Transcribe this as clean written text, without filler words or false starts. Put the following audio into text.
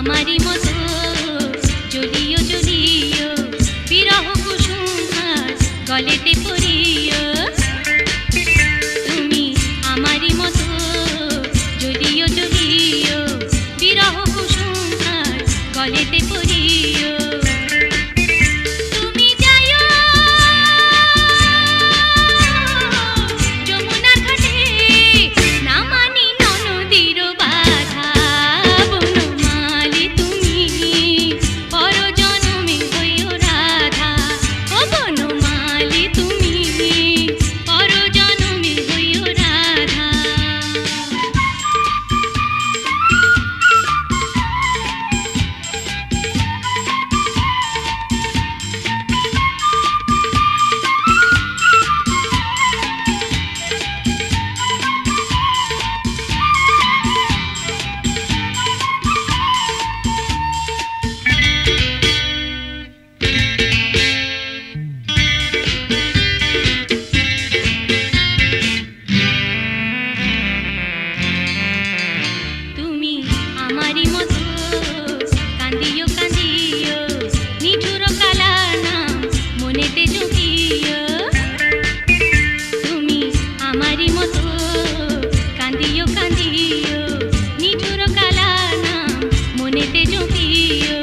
আমারি মতো জ্বলিও জ্বলিও বিরহ কুসুম হার গলেতে পড়িও তুমি আমারি মতো জ্বলিও জ্বলিও বিরহ কুসুম হার গলেতে পড়িও তুমি যাইও যমুনার ঘাটে না মানি ননদীর বাধা বনমালী তুমি পরজনমে হইও রাধা ও বনমালী তুমি পরজনমে হইও রাধা তুমি আমারি মতো কান্দিও কান্দিও নিঠুর কালা নাম মনেতে জুগিও তুমি আমারি মতো কান্দিও কান্দিও নিঠুর কালা নাম মনেতে জুগিও